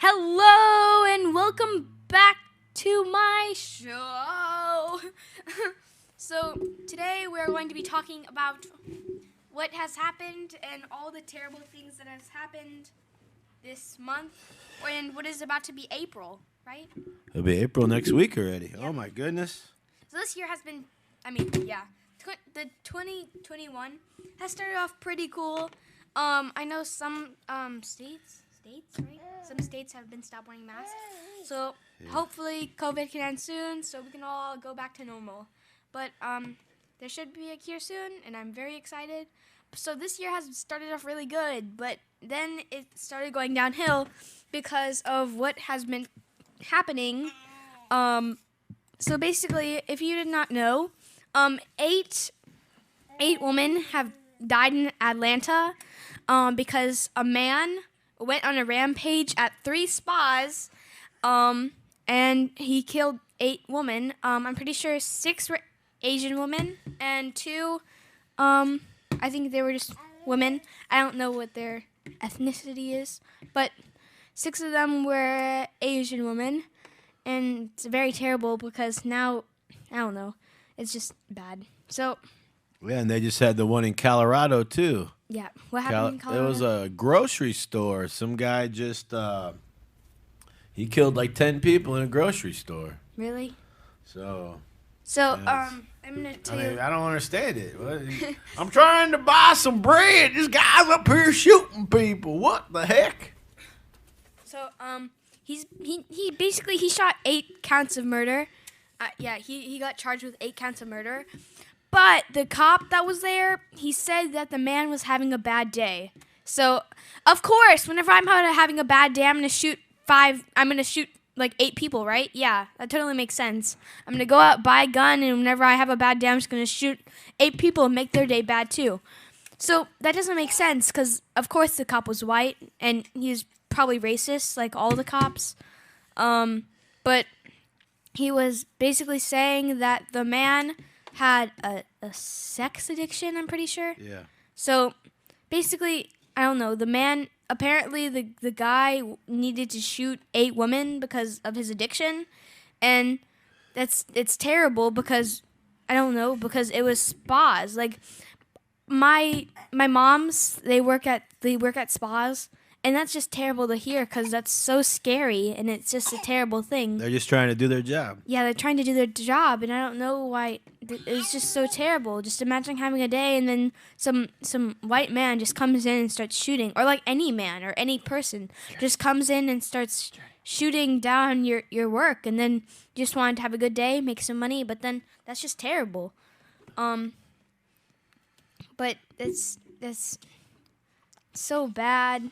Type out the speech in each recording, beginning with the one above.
Hello and welcome back to my show. So today we're going to be talking about what has happened and all the terrible things that has happened this month and what is about to be April, right? It'll be April next week already. Yep. Oh my goodness. So this year has been, the 2021 has started off pretty cool. I know some states, right? Some states have been stopped wearing masks. So hopefully COVID can end soon so we can all go back to normal. But there should be a cure soon, and I'm very excited. So this year has started off really good, but then it started going downhill because of what has been happening. So basically, if you did not know, eight women have died in Atlanta because a man went on a rampage at 3 spas, and he killed 8 women. I'm pretty sure 6 were Asian women, and 2, I think they were just women. I don't know what their ethnicity is, but 6 of them were Asian women, and it's very terrible because now, I don't know, it's just bad. So, Yeah, and they just had the one in Colorado too. yeah, what happened in Colorado? It was a grocery store. Some guy just he killed like 10 people in a grocery store. Really? So So, I'm going to tell you. I don't understand it. I'm trying to buy some bread. This guy's up here shooting people. What the heck? So, he basically shot 8 counts of murder. He got charged with 8 counts of murder. But the cop that was there, he said that the man was having a bad day. So, of course, whenever I'm having a bad day, I'm going to shoot like 8 people, right? Yeah, that totally makes sense. I'm going to go out, buy a gun, and whenever I have a bad day, I'm just going to shoot 8 people and make their day bad too. So, that doesn't make sense because, of course, the cop was white, and he's probably racist, like all the cops. But he was basically saying that the man had a sex addiction, I'm pretty sure. Yeah. So, basically, I don't know, the man, apparently the guy needed to shoot 8 women because of his addiction, and it's terrible because, I don't know, because it was spas. Like, my moms, they work at spas, and that's just terrible to hear because that's so scary, and it's just a terrible thing. They're just trying to do their job. Yeah, they're trying to do their job, and I don't know why. It's just so terrible. Just imagine having a day, and then some white man just comes in and starts shooting, or like any man or any person just comes in and starts shooting down your work, and then you just wanted to have a good day, make some money, but then that's just terrible. But it's so bad.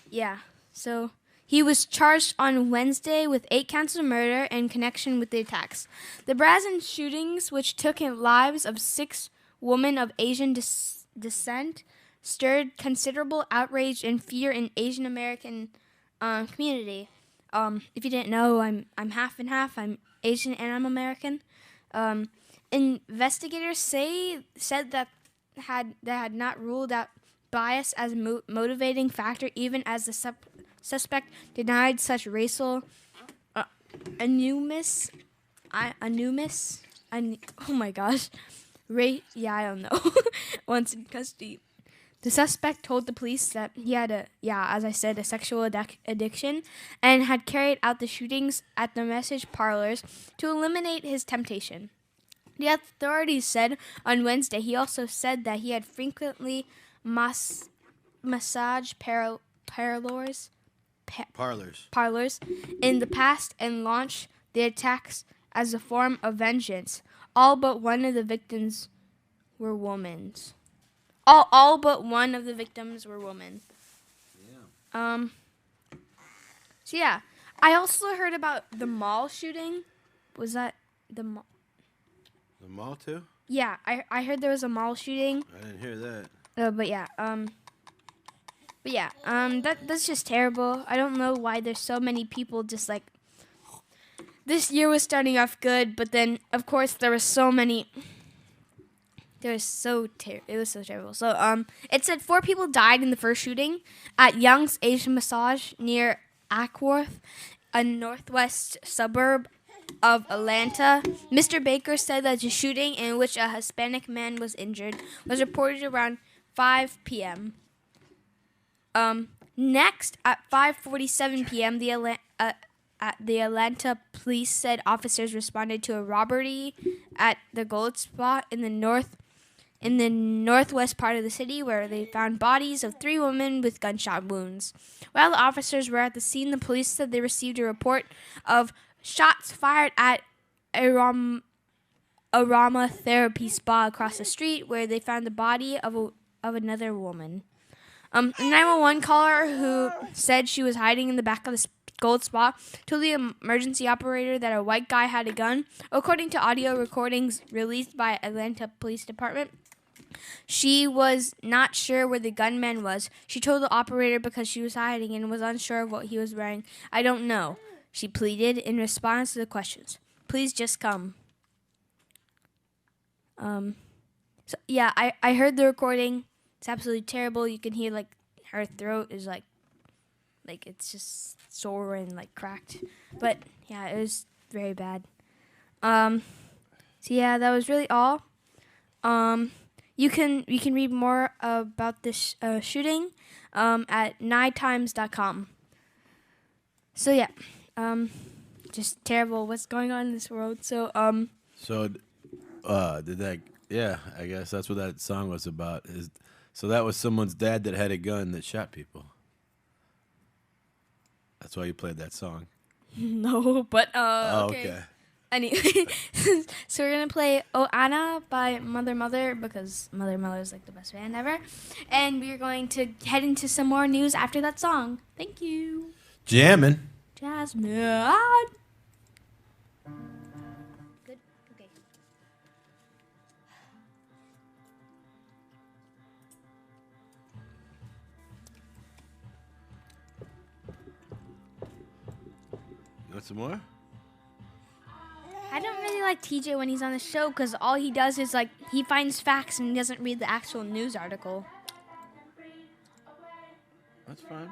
Yeah, so he was charged on Wednesday with 8 counts of murder in connection with the attacks. The brazen shootings, which took in lives of 6 women of Asian descent, stirred considerable outrage and fear in Asian American community. If you didn't know, I'm half and half. I'm Asian and I'm American. Investigators said that had not ruled out bias as a motivating factor, even as the suspect denied such racial animus. Oh my gosh. I don't know. Once in custody. The suspect told the police that he had a sexual addiction and had carried out the shootings at the massage parlors to eliminate his temptation. The authorities said on Wednesday he also said that he had frequently massage parlors in the past and launched the attacks as a form of vengeance. All but one of the victims were women. All but one of the victims were women. Yeah. So yeah, I also heard about the mall shooting. Was that the mall? The mall too? Yeah, I heard there was a mall shooting. I didn't hear that. That's just terrible. I don't know why there's so many people just like. This year was starting off good, but then of course there were so many It was so terrible. So it said 4 people died in the first shooting at Young's Asian Massage near Ackworth, a northwest suburb of Atlanta. Mr. Baker said that the shooting, in which a Hispanic man was injured, was reported around 5 p.m. Next, at 5:47 p.m., the Atlanta police said officers responded to a robbery at the Gold Spot in the northwest part of the city, where they found bodies of 3 women with gunshot wounds. While the officers were at the scene, the police said they received a report of shots fired at Arama Therapy Spa across the street, where they found the body of another woman. A 911 caller who said she was hiding in the back of the Gold Spa told the emergency operator that a white guy had a gun. According to audio recordings released by Atlanta Police Department, she was not sure where the gunman was. She told the operator because she was hiding and was unsure of what he was wearing. "I don't know," she pleaded in response to the questions. "Please just come." So yeah, I heard the recording. It's absolutely terrible. You can hear like her throat is like it's just sore and like cracked. But yeah, it was very bad. So yeah, that was really all. You can read more about this shooting at nighttimes.com. So yeah, just terrible what's going on in this world. So did that? Yeah, I guess that's what that song was about. So that was someone's dad that had a gun that shot people. That's why you played that song. no, but Okay. Anyway, so we're gonna play "Oh Anna" by Mother Mother because Mother Mother is like the best band ever, and we're going to head into some more news after that song. Thank you, Jammin'. Jazmine. Good. Okay. You want some more? I don't really like TJ when he's on the show because all he does is like he finds facts and he doesn't read the actual news article. That's fine.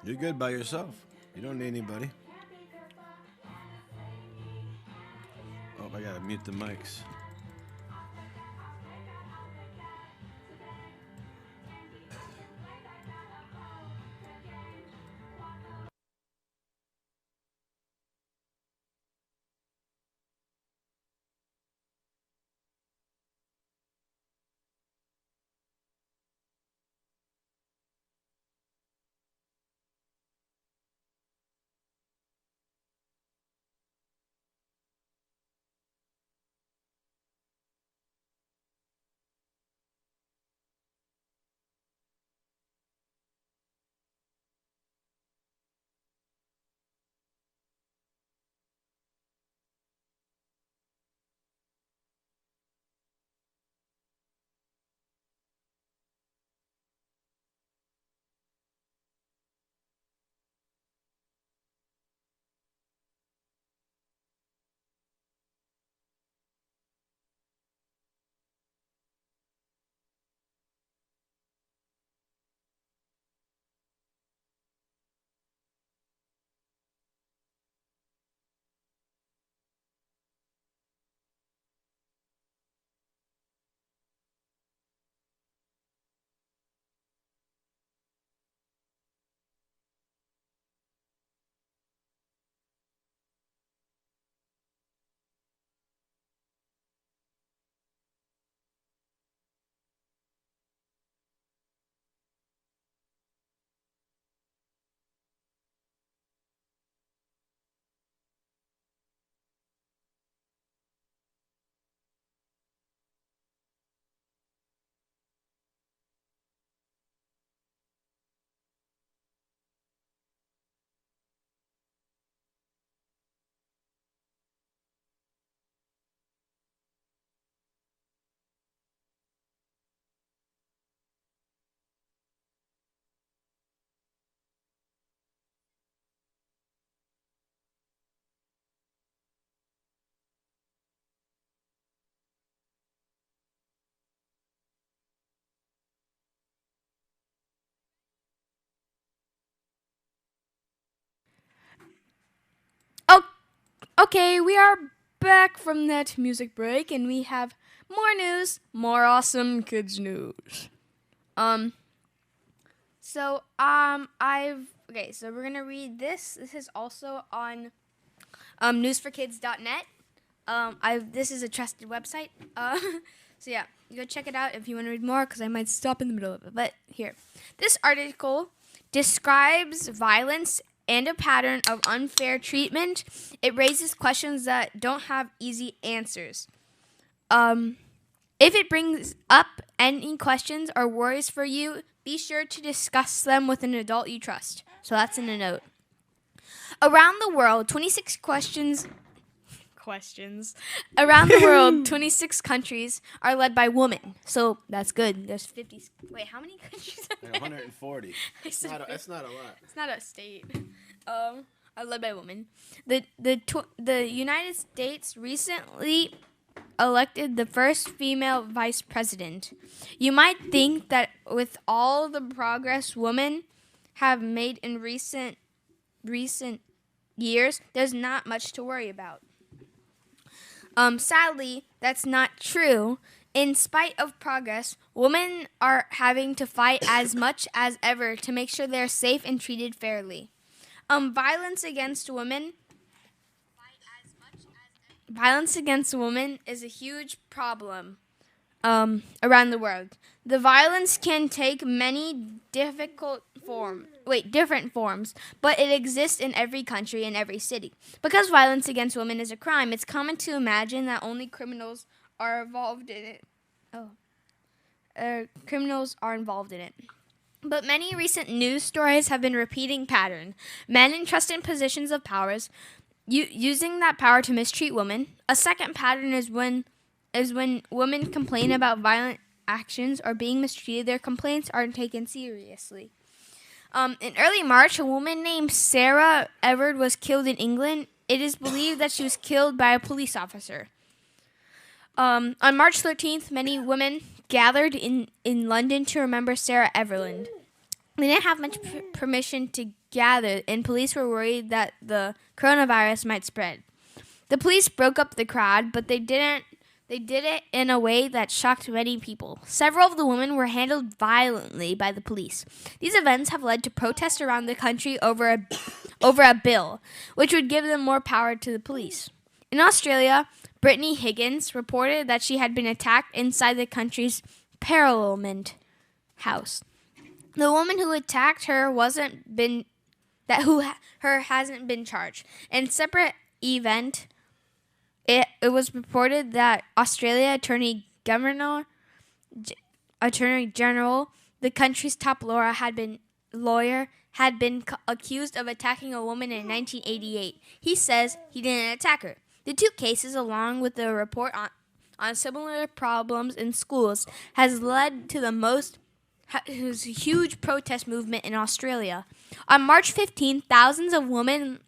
You're good by yourself. You don't need anybody. Oh, I gotta mute the mics. Okay, we are back from that music break, and we have more news, more awesome kids news. So we're gonna read this. This is also on newsforkids.net. This is a trusted website. So yeah, you go check it out if you want to read more, because I might stop in the middle of it. But here, this article describes violence and a pattern of unfair treatment. It raises questions that don't have easy answers. If it brings up any questions or worries for you, be sure to discuss them with an adult you trust. So that's in a note. Around the world, 26 Around the world, 26 countries are led by women. So that's good. There's 50. Wait, how many countries are there? 140. That's not a lot. It's not a state. Are led by women. The United States recently elected the first female vice president. You might think that with all the progress women have made in recent years, there's not much to worry about. Sadly, that's not true. In spite of progress, women are having to fight as much as ever to make sure they're safe and treated fairly. Violence against women is a huge problem around the world. The violence can take many different forms, but it exists in every country and every city. Because violence against women is a crime, it's common to imagine that only criminals are involved in it. But many recent news stories have been repeating pattern. Men entrusted in positions of powers using that power to mistreat women. A second pattern is when women complain about violent actions or being mistreated, their complaints aren't taken seriously. In early March, a woman named Sarah Everard was killed in England. It is believed that she was killed by a police officer. On March 13th, many women gathered in London to remember Sarah Everland. They didn't have much permission to gather, and police were worried that the coronavirus might spread. The police broke up the crowd, but they did it in a way that shocked many people. Several of the women were handled violently by the police. These events have led to protests around the country over a bill, which would give them more power to the police. In Australia, Brittany Higgins reported that she had been attacked inside the country's Parliament House. The woman who attacked her hasn't been charged. In a separate event, it was reported that Australia Attorney General, the country's top lawyer, had been accused of attacking a woman in 1988. He says he didn't attack her. The two cases, along with the report on similar problems in schools, has led to the huge protest movement in Australia. On March 15th, thousands of women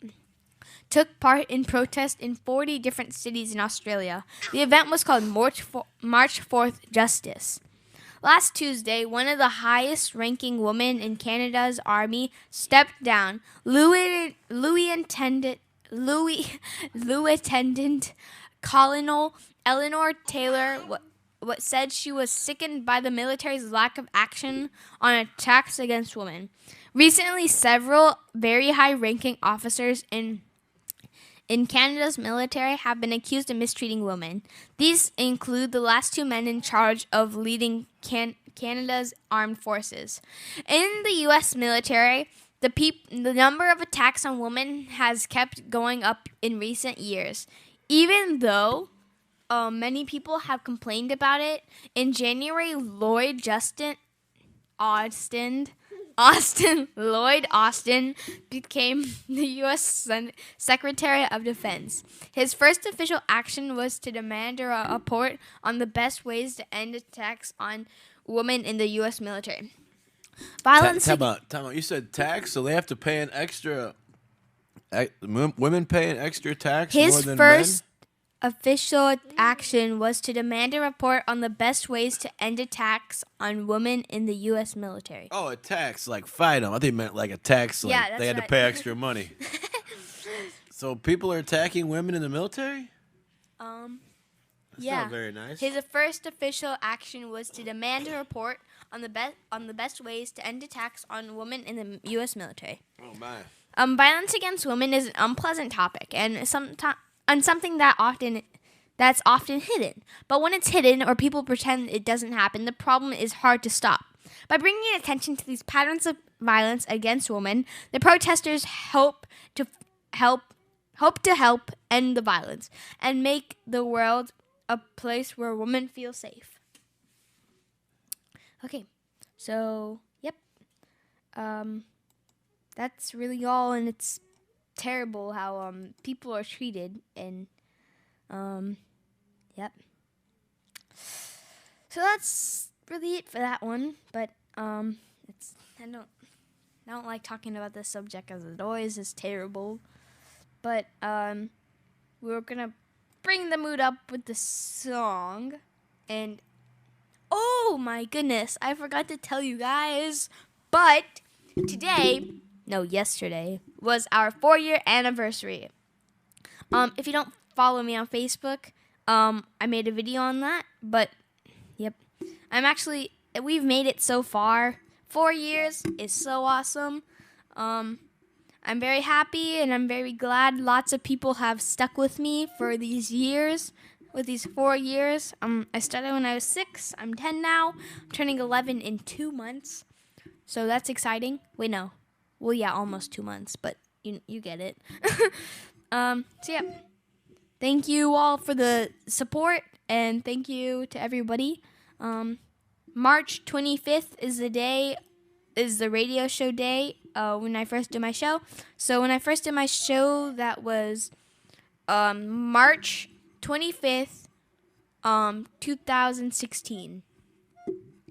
took part in protests in 40 different cities in Australia. The event was called March 4th Justice. Last Tuesday, one of the highest-ranking women in Canada's army stepped down. Lieutenant Colonel Eleanor Taylor said she was sickened by the military's lack of action on attacks against women. Recently, several very high-ranking officers in Canada's military have been accused of mistreating women. These include the last two men in charge of leading Canada's armed forces. In the U.S. military, the number of attacks on women has kept going up in recent years. Even though many people have complained about it, in January, Lloyd Austin became the U.S. Secretary of Defense. His first official action was to demand a report on the best ways to end attacks on women in the U.S. military. Violence. Time out. You said tax, so they have to pay an extra. Women pay an extra tax more than men? His first official action was to demand a report on the best ways to end attacks on women in the U.S. military. Oh, a tax, like fight them. I think it meant like a tax, like they had to pay extra money. So people are attacking women in the military? That's Yeah. not very nice. His first official action was to demand a report on the best ways to end attacks on women in the U.S. military. Oh my. Violence against women is an unpleasant topic and something that's often hidden. But when it's hidden or people pretend it doesn't happen, the problem is hard to stop. By bringing attention to these patterns of violence against women, the protesters hope to help end the violence and make the world a place where women feel safe. Okay, so yep, that's really all, and it's terrible how people are treated, and yep. So that's really it for that one. But it's I don't like talking about this subject as it always is terrible. But we're gonna bring the mood up with the song, and oh my goodness, I forgot to tell you guys, but yesterday was our 4-year anniversary. If you don't follow me on Facebook, I made a video on that, but yep, we've made it so far. 4 years is so awesome. I'm very happy and I'm very glad lots of people have stuck with me for these years, with these 4 years. I started when I was 6. I'm 10 now. I'm turning 11 in 2 months. So that's exciting. Wait, no. Well, yeah, almost 2 months, but you get it. So yeah. Thank you all for the support and thank you to everybody. March 25th is the radio show day when I first did my show. So when I first did my show, that was March 25th, 2016.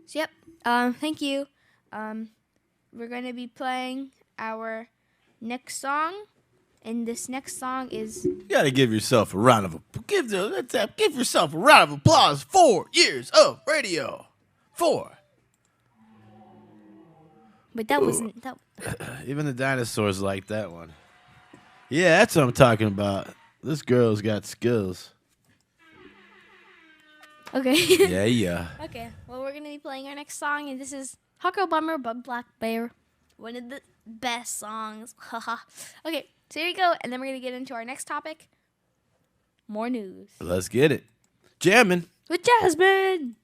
So yep, thank you. We're going to be playing our next song, and this next song is... You gotta give yourself a round of give yourself a round of applause. 4 years of radio. 4. But that wasn't... That... Even the dinosaurs like that one. Yeah, that's what I'm talking about. This girl's got skills. Okay. Yeah. Okay, well, we're going to be playing our next song, and this is Huckleberry by Black Bear. One of the best songs. Okay, so here we go, and then we're going to get into our next topic. More news. Let's get it. Jammin' with Jazmine.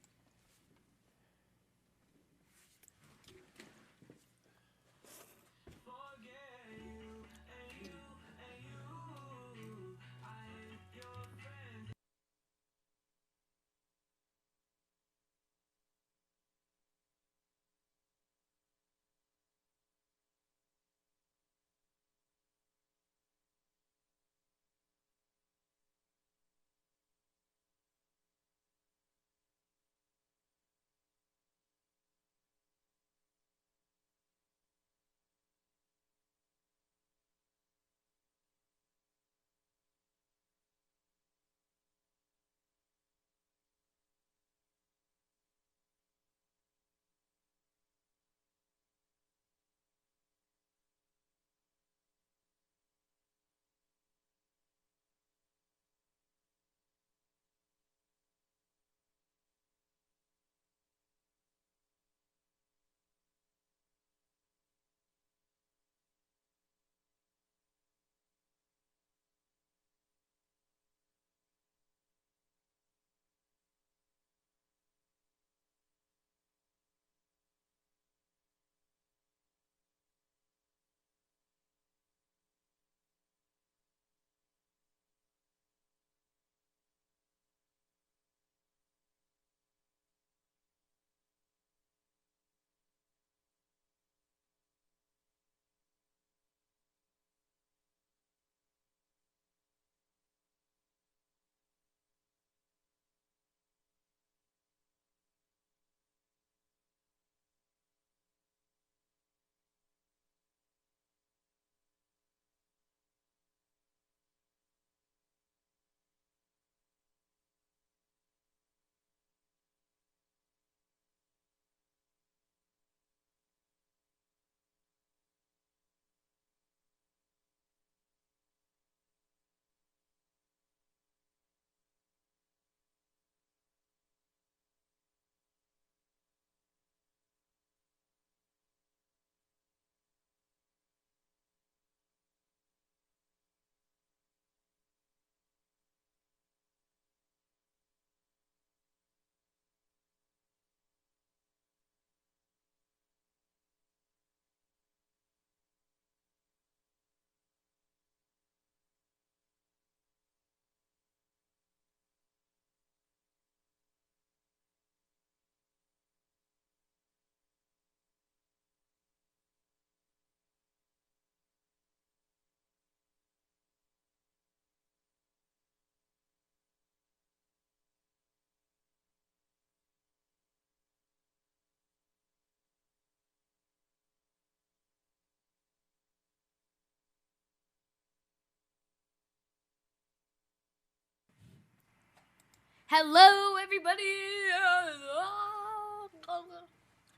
Hello, everybody.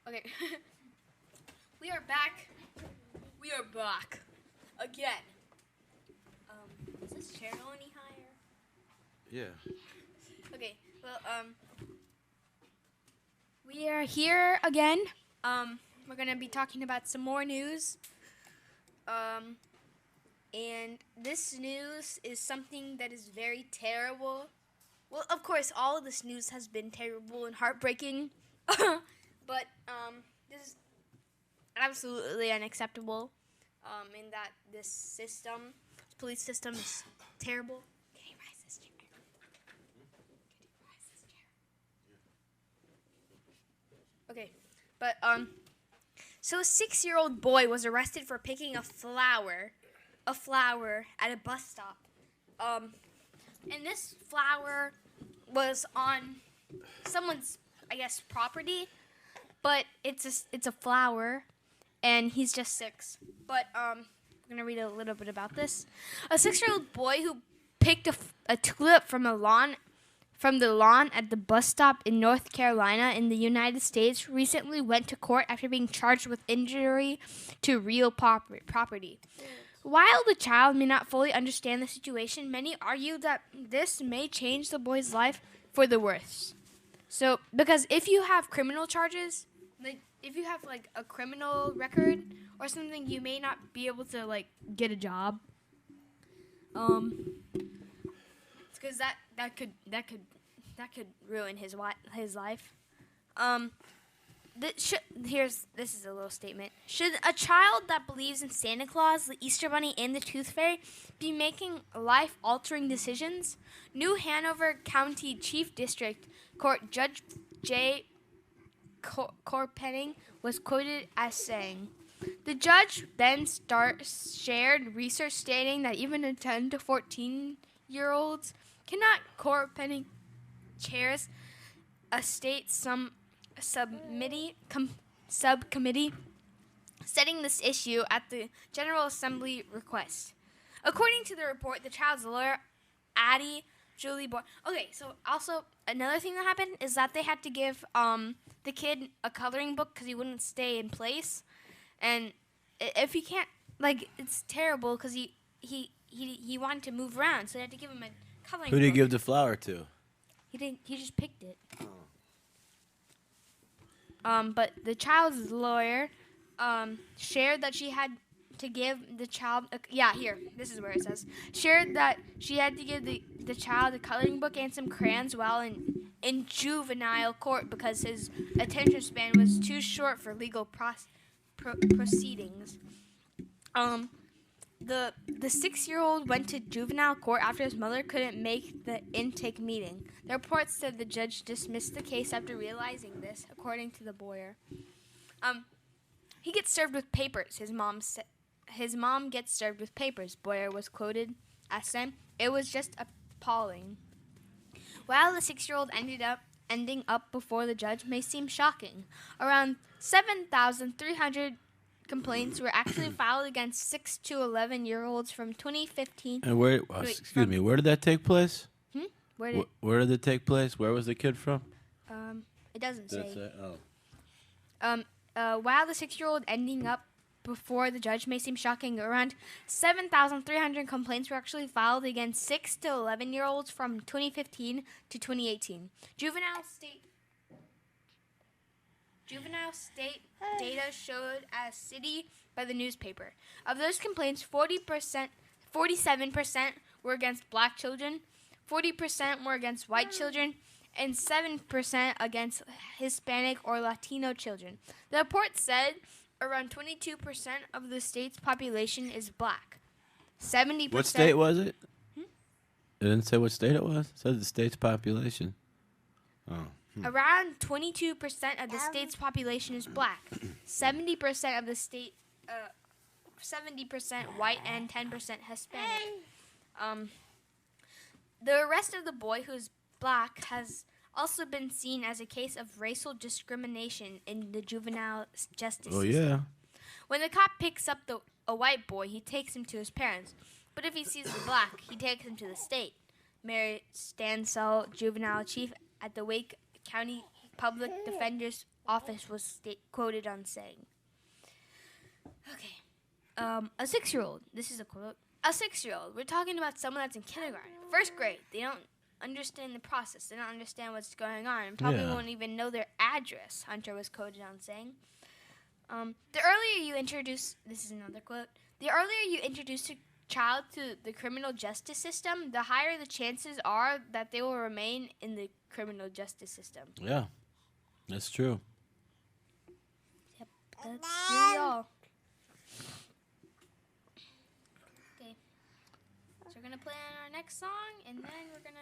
Okay. We are back. We are back again. Is this chair go any higher? Yeah. Okay. Well, we are here again. We're gonna be talking about some more news. And this news is something that is very terrible. Well, of course, all of this news has been terrible and heartbreaking, but this is absolutely unacceptable. In that this system, this police system, is terrible. Can you rise this chair? Can you rise this chair? Okay, but so a 6-year-old boy was arrested for picking a flower at a bus stop. And this flower was on someone's, I guess, property, but it's a flower, and he's just 6. But I'm gonna read a little bit about this. A 6-year-old boy who picked a tulip from the lawn at the bus stop in North Carolina in the United States recently went to court after being charged with injury to real property. While the child may not fully understand the situation, many argue that this may change the boy's life for the worse. So, because if you have criminal charges, like if you have like a criminal record or something, you may not be able to like get a job. Because that could ruin his life. This is a little statement. Should a child that believes in Santa Claus, the Easter Bunny, and the Tooth Fairy be making life-altering decisions? New Hanover County Chief District Court Judge J. Corpenning was quoted as saying, "The judge then shared research stating that even a 10 to 14-year-olds cannot." Corpenning chairs a state subcommittee setting this issue at the General Assembly request. According to the report, the child's lawyer, Addie Julie Boyd. Okay, so also another thing that happened is that they had to give the kid a coloring book because he wouldn't stay in place, and if he can't, like, it's terrible because he wanted to move around, so they had to give him a coloring book. Who did he give the flower to? He didn't. He just picked it. But the child's lawyer shared that she had to give the child this is where it says, shared that she had to give the child a coloring book and some crayons while in juvenile court because his attention span was too short for legal proceedings. The 6-year-old went to juvenile court after his mother couldn't make the intake meeting. The report said the judge dismissed the case after realizing this, according to the lawyer. He gets served with papers. His mom gets served with papers. Boyer was quoted as saying, "It was just appalling." While the 6-year-old ending up before the judge may seem shocking, around 7,300 complaints were actually filed against 6 to 11-year-olds from 2015. And where did that take place? Where did it take place? Where was the kid from? It doesn't say. Oh. While the 6-year-old ending up before the judge may seem shocking, around 7,300 complaints were actually filed against 6 to 11-year-olds from 2015 to 2018. Juvenile state data showed as cited by the newspaper. Of those complaints, 47% were against black children, 40% were against white children, and 7% against Hispanic or Latino children. The report said around 22% of the state's population is black. 70%. What state was it? It didn't say what state it was. It said the state's population. Oh. Around 22% of the state's population is black. 70% of the state, 70% white, and 10% Hispanic. The arrest of the boy who's black has also been seen as a case of racial discrimination in the juvenile justice system. Yeah. When the cop picks up a white boy, he takes him to his parents. But if he sees the black, he takes him to the state. Mary Stansell, juvenile chief at the Wake County Public Defender's Office, was quoted on saying, okay, a 6-year-old, this is a quote, a 6-year-old, we're talking about someone that's in kindergarten, first grade. They don't understand the process. They don't understand what's going on and probably won't even know their address, Hunter was quoted on saying. The earlier you introduce, this is another quote, the earlier you introduce a child to the criminal justice system, the higher the chances are that they will remain in the criminal justice system. Yeah, that's true. Yep, that's really all. Okay, so we're going to play on our next song, and then we're going to...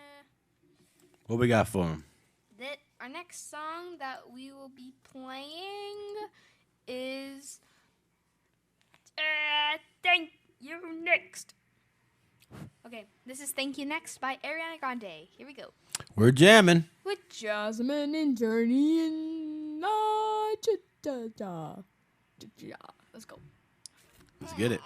What we got for him? Our next song that we will be playing is Thank You Next. Okay, this is Thank You Next by Ariana Grande. Here we go. We're jamming. With Jazmine and Journey and let's go. Let's get it.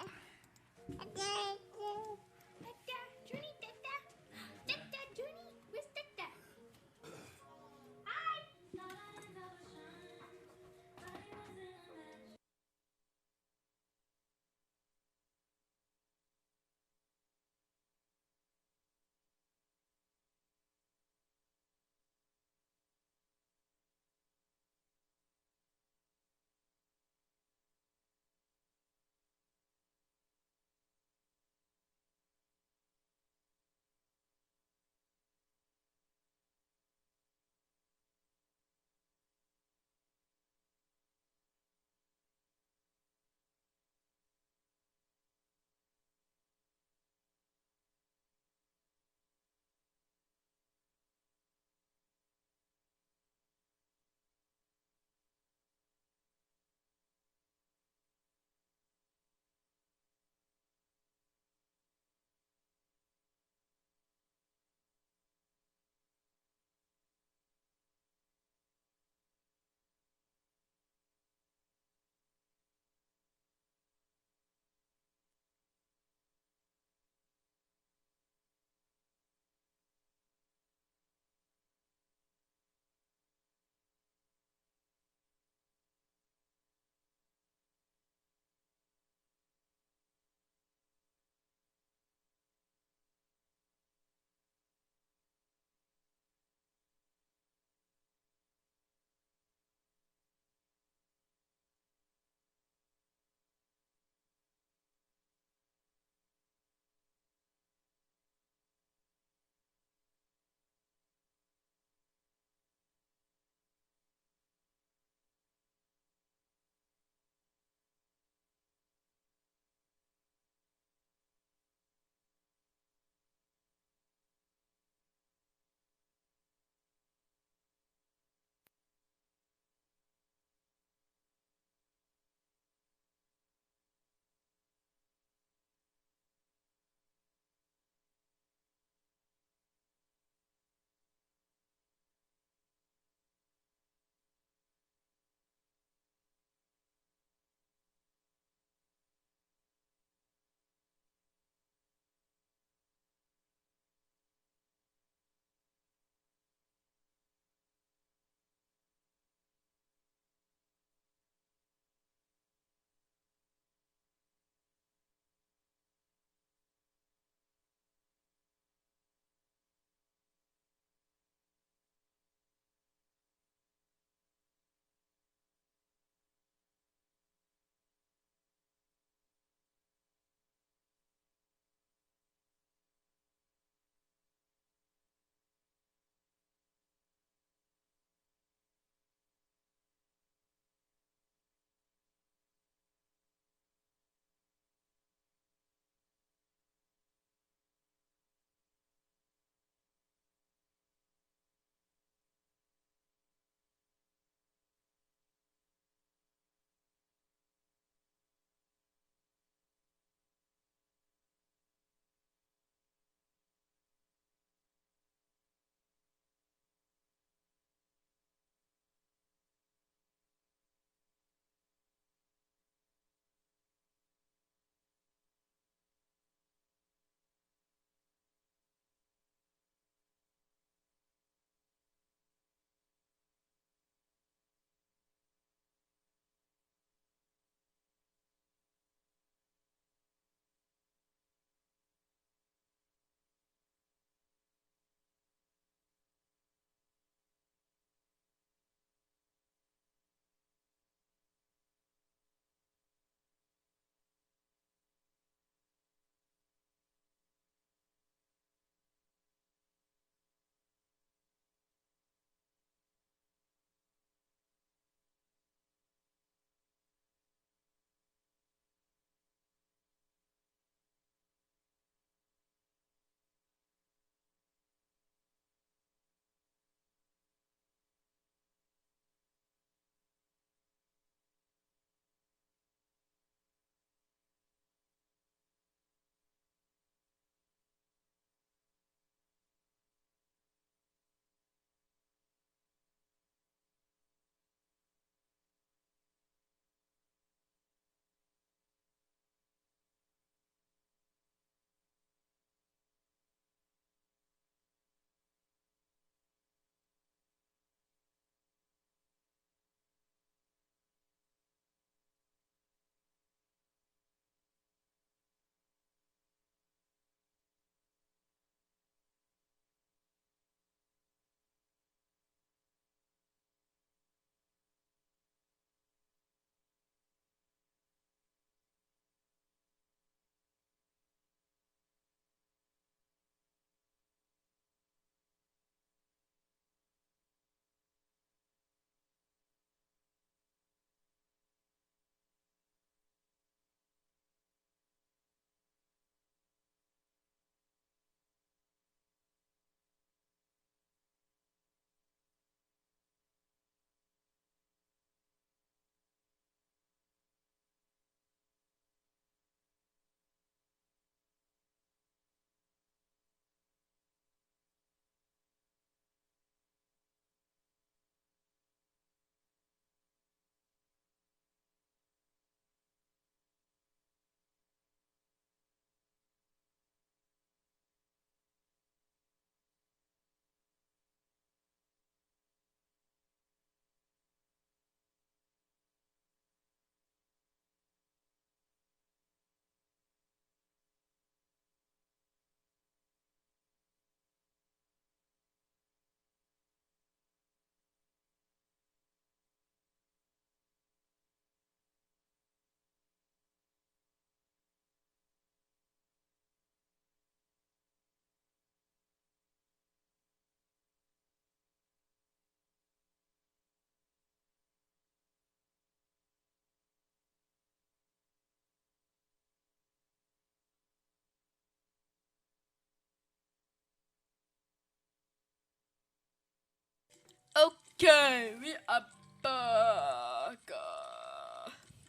Okay, we are back.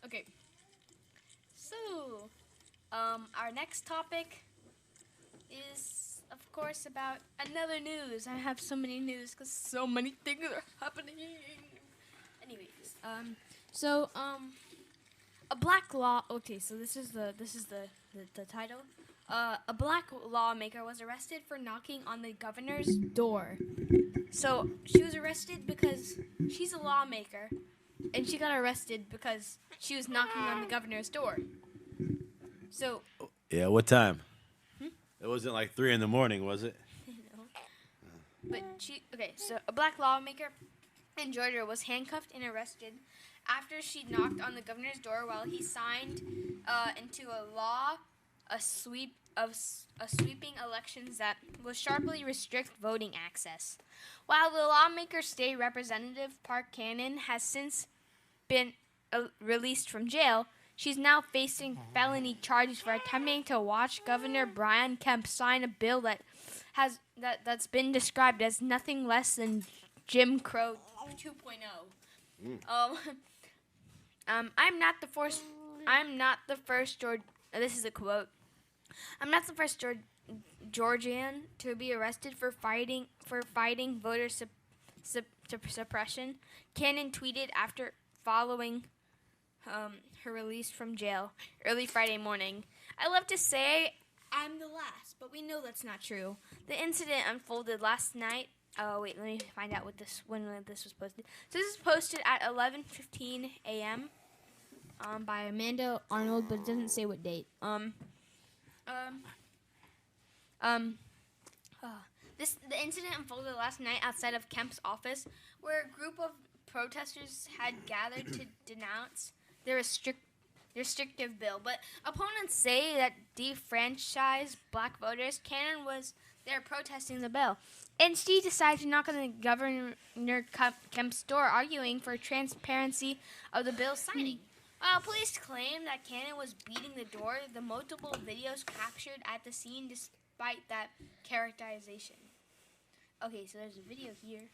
Okay. So, our next topic is, of course, about another news. I have so many news because so many things are happening. Anyways, a black law. Okay, so this is the title. A black lawmaker was arrested for knocking on the governor's door. So she was arrested because she's a lawmaker, and she got arrested because she was knocking on the governor's door. So Yeah, what time? It wasn't like 3 in the morning, was it? no. But so a black lawmaker in Georgia was handcuffed and arrested after she knocked on the governor's door while he signed into a law sweeping elections that will sharply restrict voting access. While the lawmaker's state representative, Park Cannon, has since been released from jail, she's now facing felony charges for attempting to watch Governor Brian Kemp sign a bill that's been described as nothing less than Jim Crow 2.0. I'm not the first George. This is a quote. I'm not the first Georgian to be arrested for fighting voter suppression. Cannon tweeted after following her release from jail early Friday morning. I love to say I'm the last, but we know that's not true. The incident unfolded last night. Oh wait, let me find out when this was posted. So this is posted at 11:15 a.m. By Amanda Arnold, but it doesn't say what date. The incident unfolded last night outside of Kemp's office, where a group of protesters had gathered to denounce the restrictive bill. But opponents say that defranchised black voters. Cannon was there protesting the bill, and she decided to knock on the Governor Kemp's door, arguing for transparency of the bill's signing. While police claim that Cannon was beating the door, the multiple videos captured at the scene despite that characterization. Okay, so there's a video here.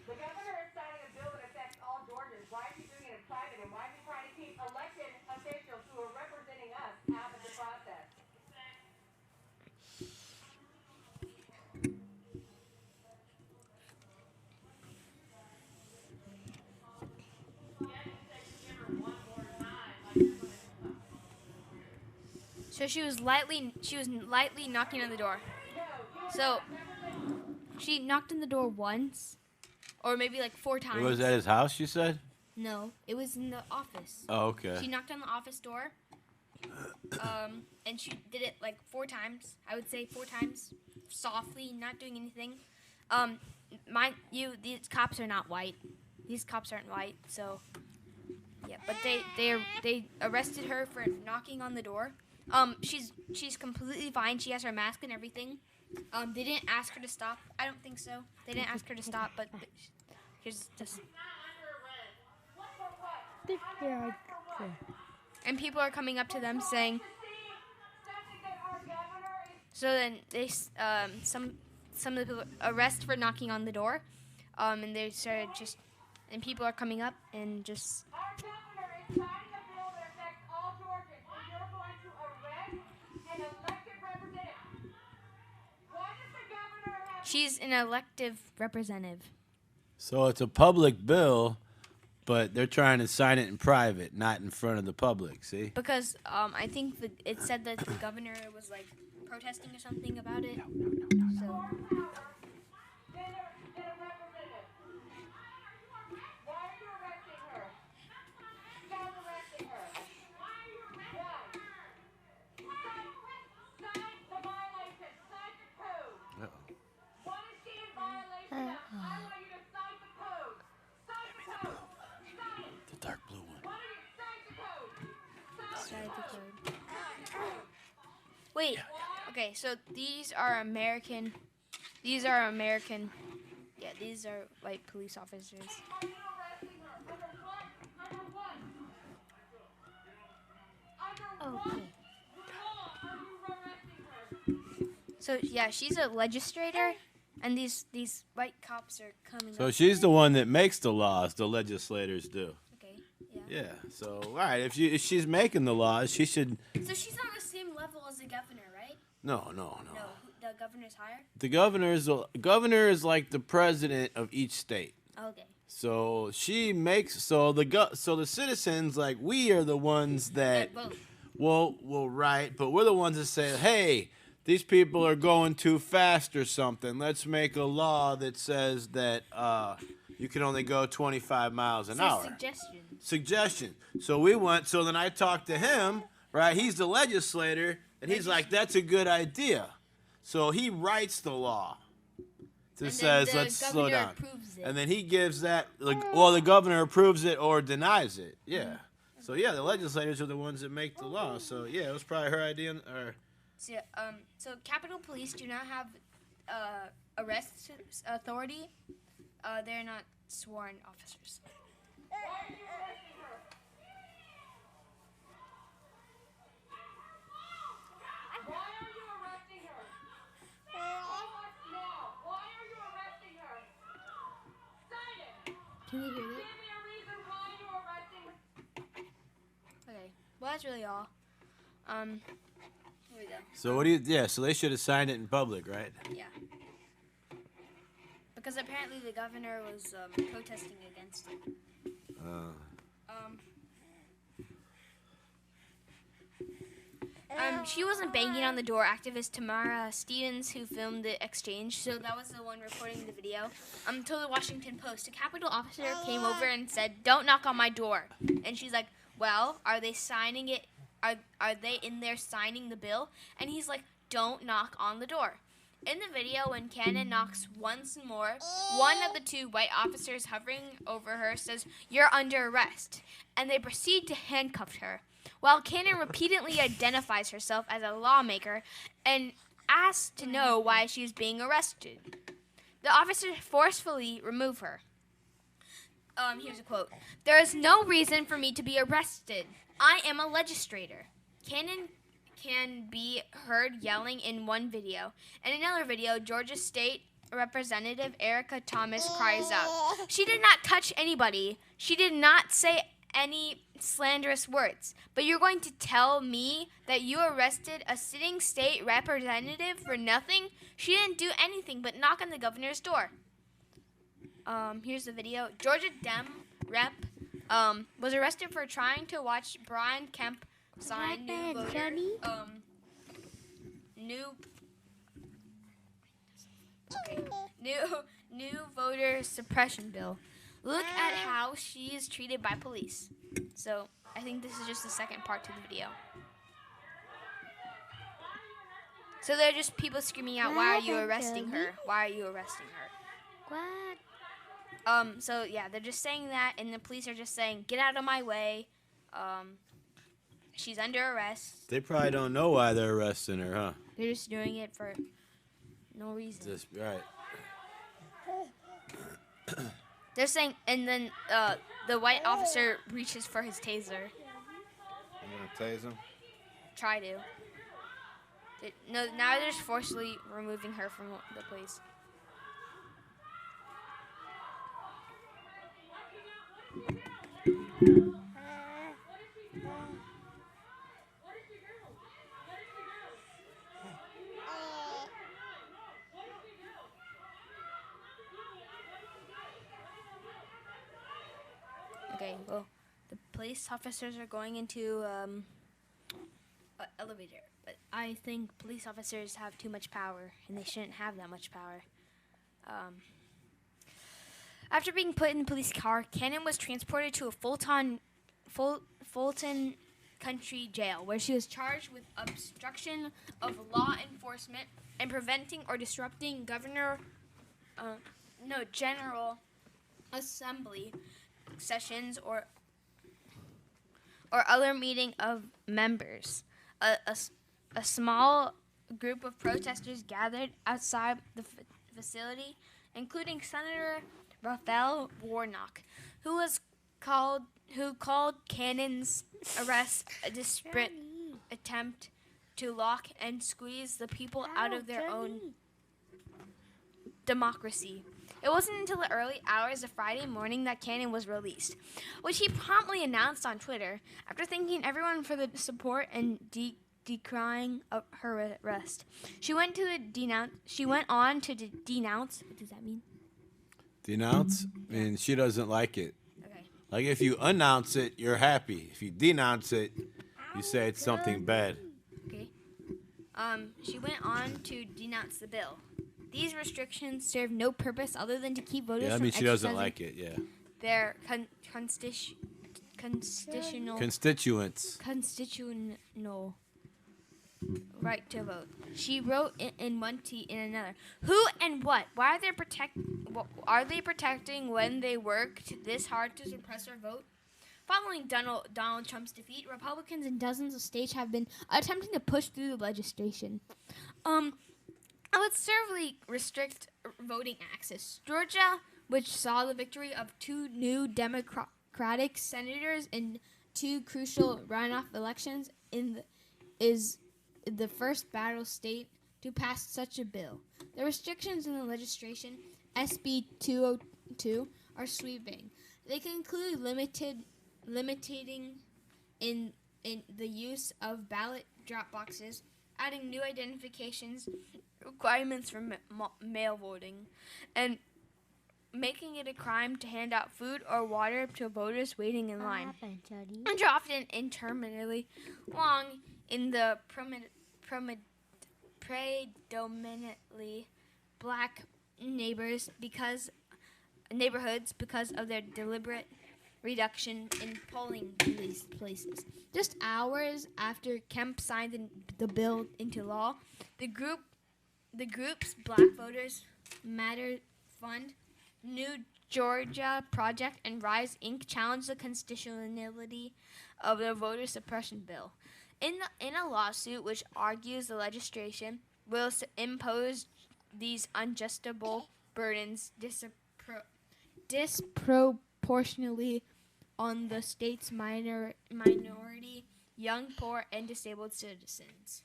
The governor is signing a bill that affects all Georgians. Why is he doing it in private, and why is he trying to keep elected officials who are representing us out of the process? So she was lightly knocking on the door. So she knocked on the door once, or maybe like 4 times. It was at his house, you said? No, it was in the office. Oh, okay. She knocked on the office door, and she did it like 4 times. I would say 4 times, softly, not doing anything. Mind you, these cops are not white. These cops aren't white, so yeah. But they arrested her for knocking on the door. She's completely fine. She has her mask and everything. They didn't ask her to stop. I don't think so. They didn't ask her to stop, but here's just. And people are coming up to them saying. So then they some of the people arrest for knocking on the door, and they started just, and people are coming up and just. Our governor is signing a bill that affects all Georgians, and you're going to arrest an elected representative. Why does the governor have... She's an elective representative. So it's a public bill, but they're trying to sign it in private, not in front of the public, see? Because I think it said that the governor was like protesting or something about it. So. The dark blue one. Wait. Okay, so these are American. These are American. Yeah, these are white police officers. Okay. So yeah, she's a legislator, and these white cops are coming. So up. she's the one that makes the laws. The legislators do. Okay. Yeah. Yeah. So all right, if she's making the laws, she should. So she's on the same level as the governor, right? No. No, the governor's higher. The governor is like the president of each state. Okay. So she makes so the citizens, like, we are the ones that Vote. will right, but we're the ones that say, hey, these people are going too fast or something. Let's make a law that says that you can only go 25 miles an hour. Suggestion. So then I talked to him, right? He's the legislator, and he's like, that's a good idea. So he writes the law that says, let's slow down. And then he gives that, the governor approves it or denies it. Yeah. So yeah, the legislators are the ones that make the law. So yeah, it was probably her idea. So Capitol Police do not have arrest authority. They're not sworn officers. Why are you arresting her? Why are you arresting her? Tell us now. Why are you arresting her? Sign it. Can you hear Give that? me a reason why you're arresting her. Okay. Well, that's really all. Here we go. So so they should have signed it in public, right? Yeah. Because apparently the governor was protesting against it. She wasn't banging on the door. Activist Tamara Stevens, who filmed the exchange, so that was the one reporting the video, told the Washington Post, a Capitol officer came over and said, "Don't knock on my door." And she's like, "Well, are they signing it? Are they in there signing the bill?" And he's like, "Don't knock on the door." In the video, when Cannon knocks once more, one of the two white officers hovering over her says, "You're under arrest," and they proceed to handcuff her, while Cannon repeatedly identifies herself as a lawmaker and asks to know why she's being arrested. The officers forcefully remove her. Here's a quote. "There is no reason for me to be arrested. I am a legislator." Cannon can be heard yelling in one video. In another video, Georgia State Representative Erica Thomas cries out, "She did not touch anybody. She did not say any slanderous words. But you're going to tell me that you arrested a sitting state representative for nothing? She didn't do anything but knock on the governor's door." Here's the video. Georgia Dem Rep was arrested for trying to watch Brian Kemp sign new voter suppression bill. Look at how she is treated by police. So I think this is just the second part to the video. So they're just people screaming out, "Why are you arresting her? Why are you arresting her?" What? So yeah, they're just saying that, and the police are just saying, "Get out of my way. She's under arrest." They probably don't know why they're arresting her, huh? They're just doing it for no reason. Just right. They're saying, and then the white officer reaches for his taser. You gonna tase him? Try to. No, now they're just forcibly removing her from the place. Okay, well, the police officers are going into an elevator, but I think police officers have too much power, and they shouldn't have that much power. After being put in the police car, Cannon was transported to a Fulton Country Jail, where she was charged with obstruction of law enforcement and preventing or disrupting General Assembly sessions or other meeting of members. A small group of protesters gathered outside the facility, including Senator Raphael Warnock, who called Cannon's arrest a desperate attempt to lock and squeeze the people out of their own democracy. It wasn't until the early hours of Friday morning that Cannon was released, which he promptly announced on Twitter after thanking everyone for the support and decrying of her arrest. She went on to denounce. What does that mean? Denounce? I mean, she doesn't like it. Okay. Like if you announce it, you're happy. If you denounce it, you say it's something bad. Okay. She went on to denounce the bill. These restrictions serve no purpose other than to keep voters Yeah, I from mean, she doesn't exercising like it, yeah. their constitutional right to vote. She wrote in one tweet in another, "Who and what? Why are they protecting when they worked this hard to suppress our vote?" Following Donald Trump's defeat, Republicans in dozens of states have been attempting to push through the legislation. I would severely restrict voting access. Georgia, which saw the victory of 2 new Democratic senators in 2 crucial runoff elections, is the first battle state to pass such a bill. The restrictions in the legislation, SB 202, are sweeping. They can include limiting in the use of ballot drop boxes, adding new identifications requirements for mail voting, and making it a crime to hand out food or water to voters waiting in line, and often interminably long in the predominantly black neighborhoods because of their deliberate reduction in polling places. Just hours after Kemp signed the bill into law, the group's Black Voters Matter Fund, New Georgia Project, and Rise Inc. challenged the constitutionality of the voter suppression bill. In a lawsuit which argues the legislation will impose these unjustifiable burdens disproportionately on the state's minority, young, poor, and disabled citizens.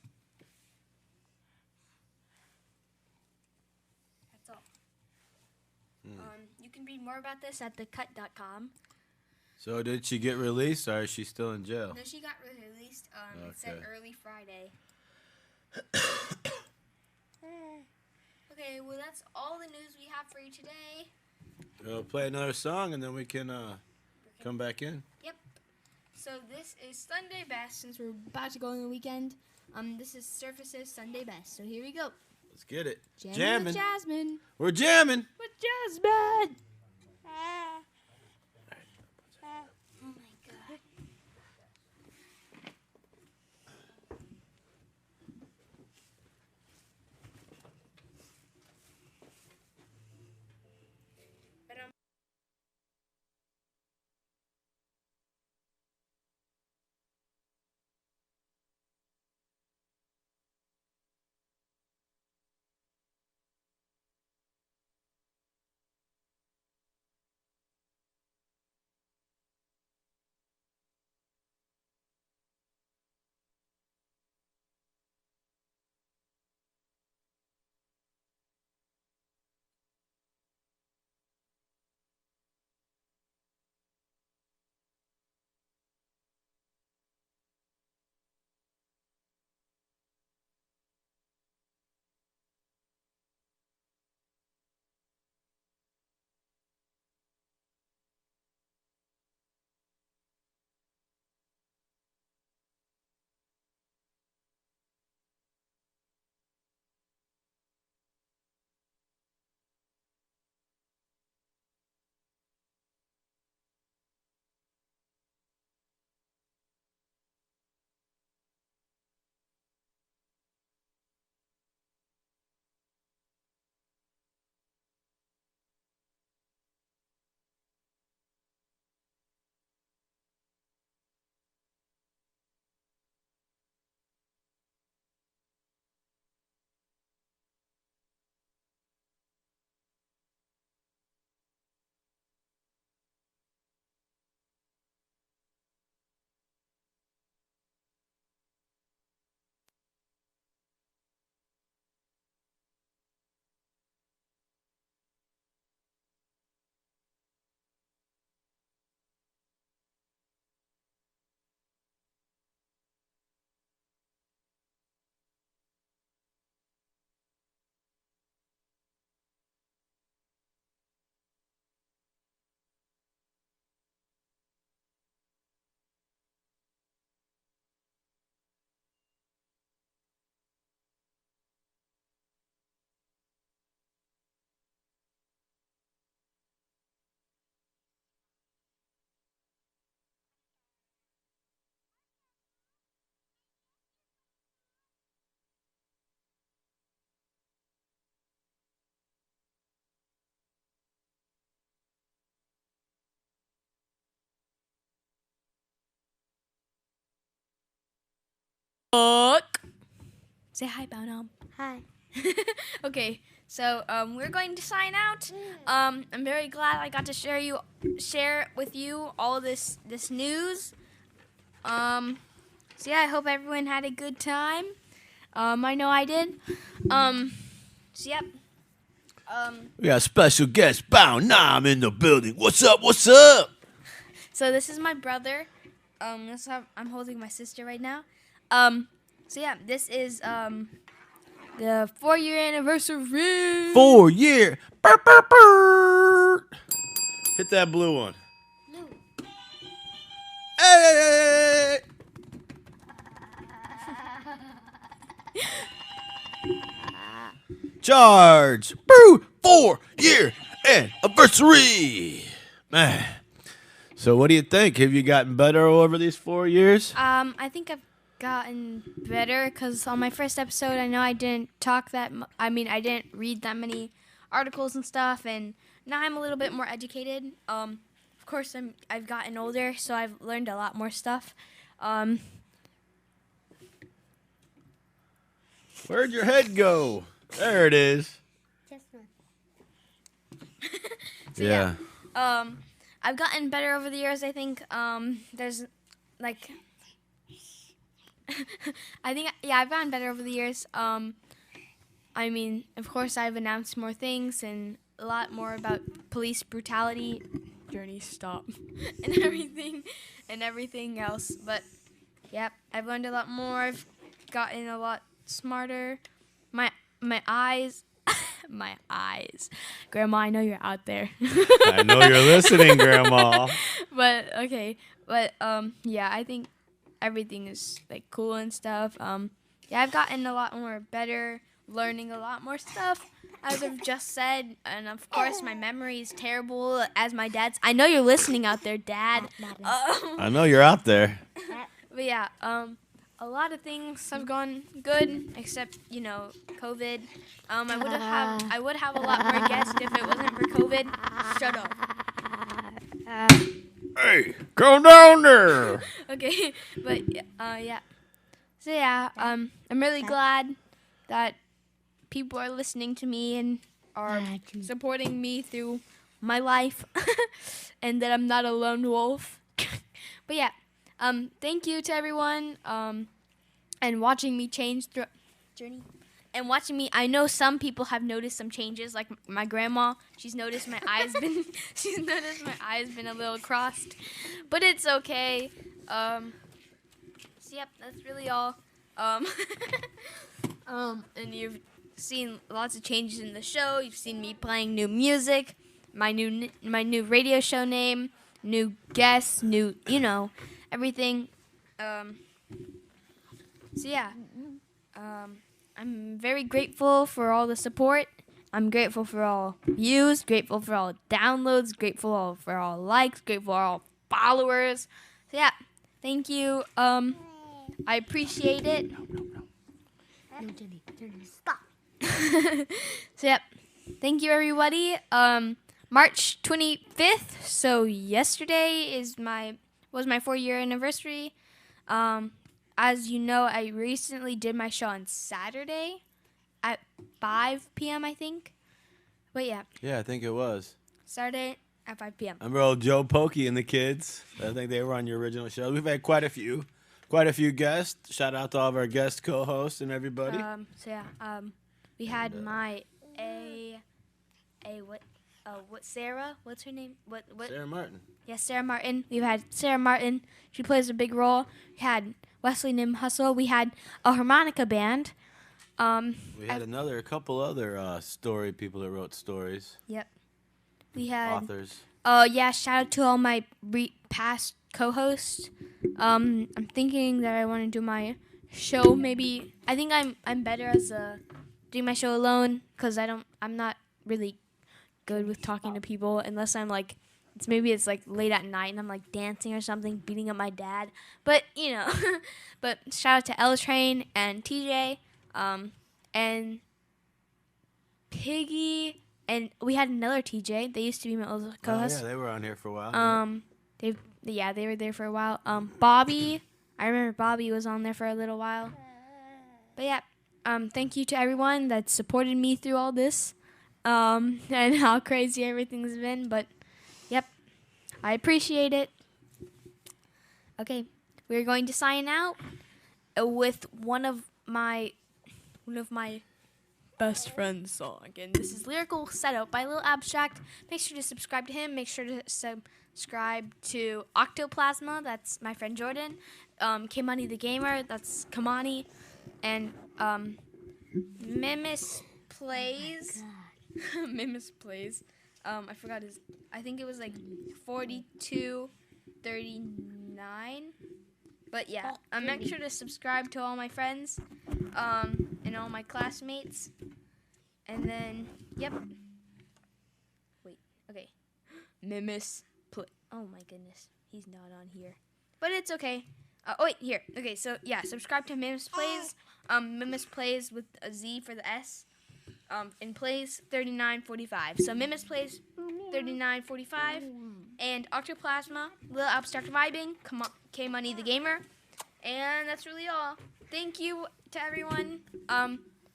That's all. You can read more about this at thecut.com. So did she get released, or is she still in jail? No, she got released. It said early Friday. Okay, well, that's all the news we have for you today. We'll play another song, and then we can come back in. Yep. So this is Sunday Best, since we're about to go on the weekend. This is Surface's Sunday Best. So here we go. Let's get it. Jammin' with Jazmine. We're jamming. With Jazmine. Say hi, Bounam. Hi. Okay, so we're going to sign out. I'm very glad I got to share with you all this news. So yeah, I hope everyone had a good time. I know I did. So yep. We got special guest Bow Nam in the building. What's up? What's up? So this is my brother. I'm holding my sister right now. So yeah, this is the 4-year anniversary. 4 year. Burr, burr, burr. Hit that blue one. Hey! Charge! Boo! 4-year anniversary! Man. So what do you think? Have you gotten better over these 4 years? I think I've gotten better because on my first episode, I know I didn't talk I didn't read that many articles and stuff, and now I'm a little bit more educated. Of course, I've gotten older, so I've learned a lot more stuff. Where'd your head go? There it is. So, yeah. I've gotten better over the years. I think there's like I've gotten better over the years. Of course, I've announced more things and a lot more about police brutality. Journey, stop. and everything else. But yep, I've learned a lot more. I've gotten a lot smarter. My eyes. My eyes. Grandma, I know you're out there. I know you're listening, Grandma. But yeah, I think everything is like cool and stuff. Yeah, I've gotten a lot more better, learning a lot more stuff, as I've just said. And of course, my memory is terrible, as my dad's. I know you're listening out there, Dad. I know you're out there. But yeah, a lot of things have gone good, except COVID. I would have a lot more guests if it wasn't for COVID. Shut up. Hey, come down there. Okay, but yeah. So yeah, I'm really glad that people are listening to me and are supporting me through my life, and that I'm not a lone wolf. But yeah, thank you to everyone, and watching me change through journey, and watching me. I know some people have noticed some changes, like my grandma. She's noticed my eyes been a little crossed, but it's okay. So yep, that's really all. And you've seen lots of changes in the show. You've seen me playing new music, my new radio show name, new guests, new everything. So yeah, I'm very grateful for all the support. I'm grateful for all views, grateful for all downloads, grateful for all likes, grateful for all followers. So yeah, thank you. I appreciate it. No, Jenny, stop. So yep, thank you everybody. March 25th. So yesterday was my 4-year anniversary. As you know, I recently did my show on Saturday at 5 p.m. I think. But yeah. Yeah, I think it was. Saturday at 5 p.m. Remember old Joe Pokey and the kids? I think they were on your original show. We've had quite a few guests. Shout out to all of our guest co-hosts and everybody. So yeah, we had my Sarah? What's her name? What? Sarah Martin. Yes, Sarah Martin. We've had Sarah Martin. She plays a big role. We had Wesley Nim Hustle. We had a harmonica band. We had a couple other story people that wrote stories. Yep. We had authors. Yeah. Shout out to all my past co-hosts. I'm thinking that I want to do my show. Maybe I think I'm better as doing my show alone because I'm not really good with talking to people unless I'm like it's like late at night and I'm like dancing or something, beating up my dad. But but shout out to L Train and TJ, and Piggy, and we had another TJ. They used to be my old co-host. Yeah, they were on here for a while. They were there for a while. Bobby, I remember Bobby was on there for a little while. But yeah, thank you to everyone that supported me through all this, and how crazy everything's been. But yep, I appreciate it. Okay, we're going to sign out with one of my best friend's song. And this is Lyrical Setup by Lil Abstract. Make sure to subscribe to him. Make sure to subscribe to Octoplasma. That's my friend Jordan. Kimani the Gamer. That's Kamani. And Mimis Plays. Mimis Plays. I forgot his. I think it was like 4239. But yeah, make sure to subscribe to all my friends, and all my classmates. And then, yep. Wait, okay. Mimis Play. Oh my goodness, he's not on here. But it's okay. Oh wait, here. Okay, so yeah, subscribe to Mimis Plays. Mimis Plays with a Z for the S. And Plays 3945. So Mimis Plays 3945. And Octoplasma, Lil Abstract Vibing, K-Money the Gamer. And that's really all. Thank you to everyone.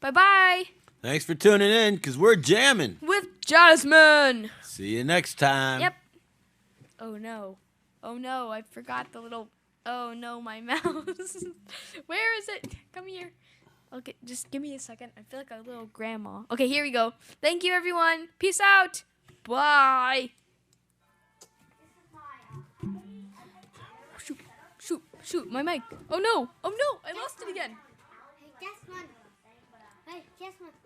Bye-bye. Thanks for tuning in, because we're jamming. With Jazmine. See you next time. Yep. Oh, no. Oh, no. I forgot the little... Oh, no, my mouse. Where is it? Come here. Okay, just give me a second. I feel like a little grandma. Okay, here we go. Thank you, everyone. Peace out. Bye. Shoot, my mic. Oh no, I lost it again. Hey, Jazmine. Hey, Jazmine.